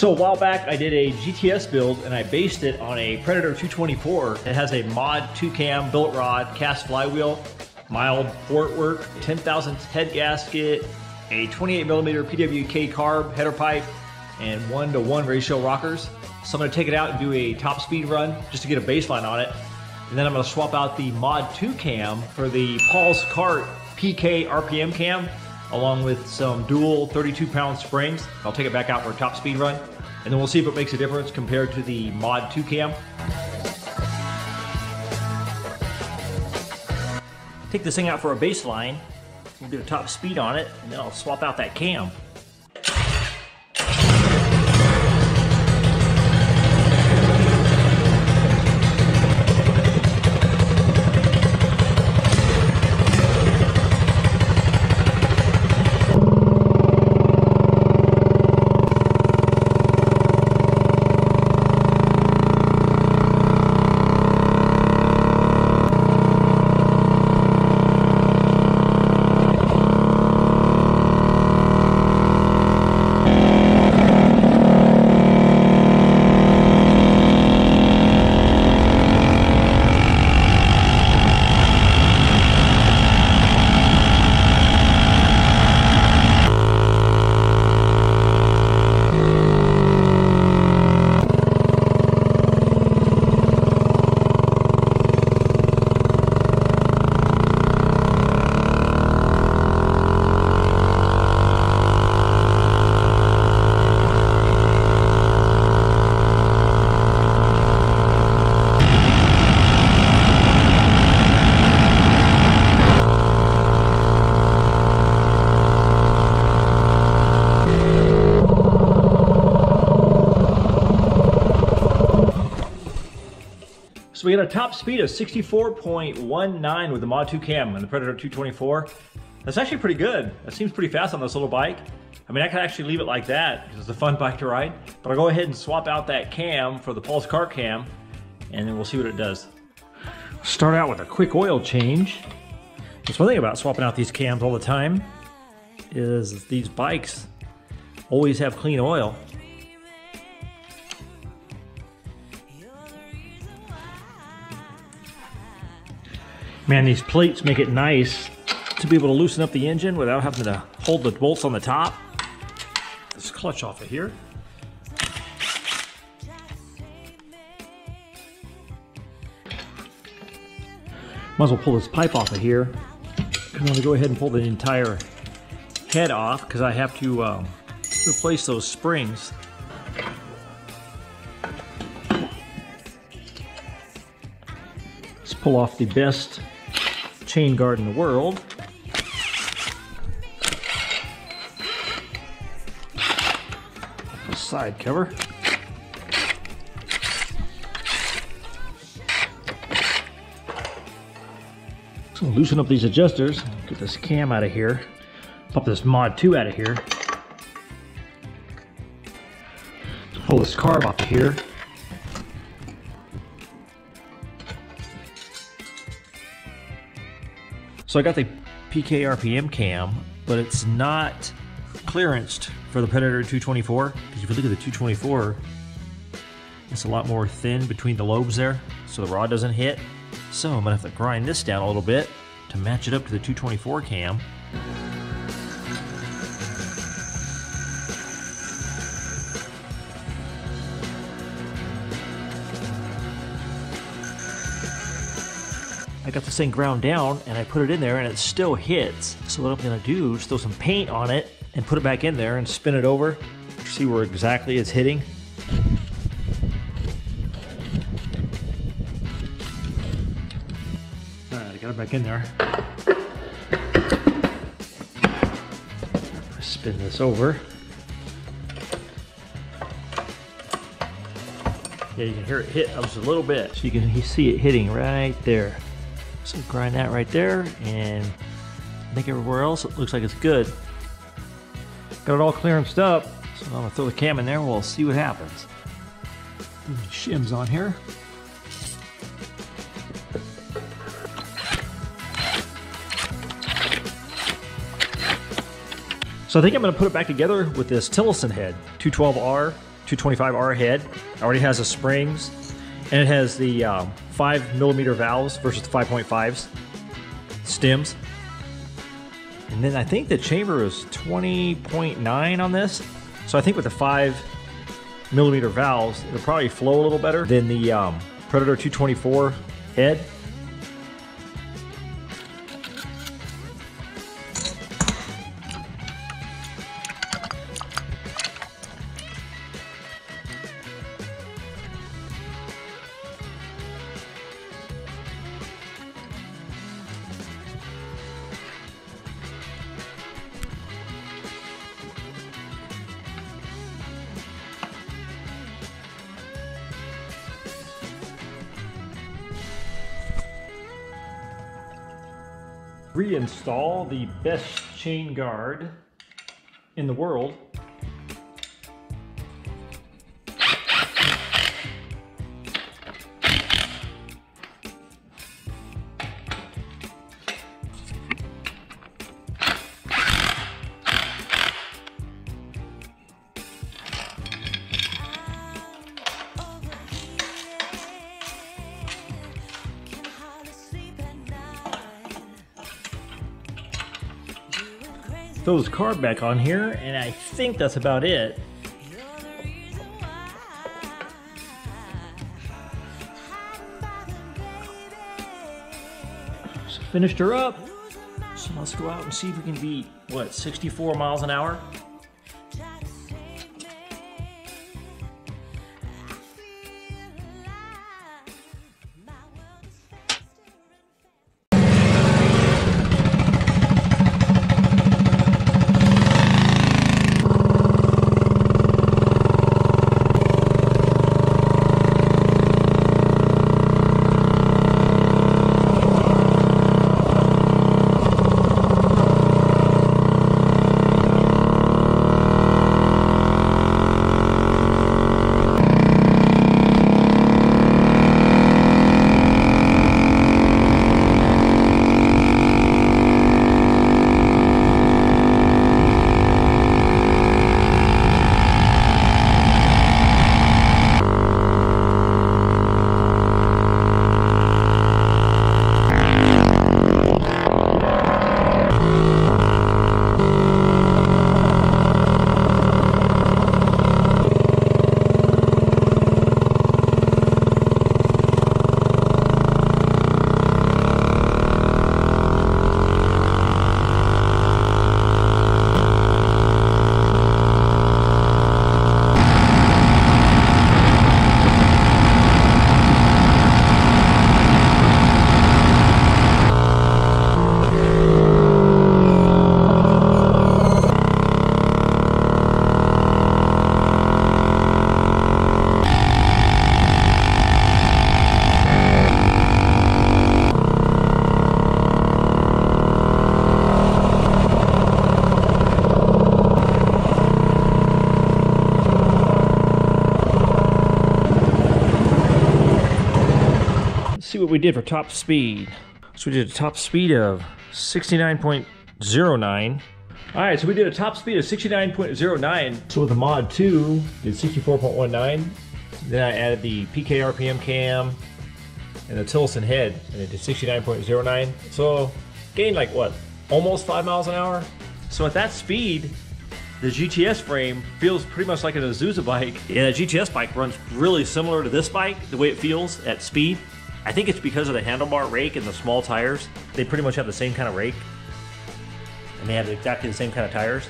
So a while back I did a GTS build and I based it on a Predator 224. It has a mod 2-cam billet rod, cast flywheel, mild port work, 10,000 head gasket, a 28mm PWK carb header pipe, and 1:1 ratio rockers. So I'm going to take it out and do a top speed run just to get a baseline on it. And then I'm going to swap out the mod 2-cam for the Paul's Kart PKRPM cam, along with some dual 32-pound springs. I'll take it back out for a top speed run, and then we'll see if it makes a difference compared to the mod 2-cam. Take this thing out for a baseline. We'll do a top speed on it, and then I'll swap out that cam. So we got a top speed of 64.19 with the mod 2 cam and the Predator 224. That's actually pretty good. That seems pretty fast on this little bike. I mean, I could actually leave it like that because it's a fun bike to ride, but I'll go ahead and swap out that cam for the Pulse Kart cam, and then we'll see what it does. Start out with a quick oil change. That's one thing about swapping out these cams all the time is these bikes always have clean oil. Man, these plates make it nice to be able to loosen up the engine without having to hold the bolts on the top. This clutch off of here. Might as well pull this pipe off of here. I'm going to go ahead and pull the entire head off because I have to replace those springs. Let's pull off the best chain guard in the world. The side cover. So loosen up these adjusters, get this cam out of here, pop this mod 2 out of here, pull this carb off of here. So I got the PKRPM cam, but it's not clearanced for the Predator 224. Because if you look at the 224, it's a lot more thin between the lobes there, so the rod doesn't hit. So I'm gonna have to grind this down a little bit to match it up to the 224 cam. I got this thing ground down and I put it in there and it still hits. So what I'm gonna do is throw some paint on it and put it back in there and spin it over. See where exactly it's hitting. All right, I got it back in there. Spin this over. Yeah, you can hear it hit just a little bit. So you can see it hitting right there. So grind that right there, and I think everywhere else it looks like it's good. Got it all clearanced up, so I'm gonna throw the cam in there and we'll see what happens. Shims on here. So I think I'm gonna put it back together with this Tillotson head, 212R. 225R head. Already has the springs, and it has the 5mm valves versus the 5.5s stems. And then I think the chamber is 20.9 on this. So I think with the 5mm valves, it'll probably flow a little better than the Predator 224 head. Reinstall the best chain guard in the world. Throw this card back on here, and I think that's about it. So finished her up. So let's go out and see if we can beat, what, 64 miles an hour? See what we did for top speed. So we did a top speed of 69.09. All right, so we did a top speed of 69.09. So with the mod 2, did 64.19. Then I added the PKRPM cam and the Tillotson head, and it did 69.09. So gained like what, almost 5 miles an hour? So at that speed, the GTS frame feels pretty much like an Azusa bike. Yeah, the GTS bike runs really similar to this bike, the way it feels at speed. I think it's because of the handlebar rake and the small tires. They pretty much have the same kind of rake, and they have exactly the same kind of tires.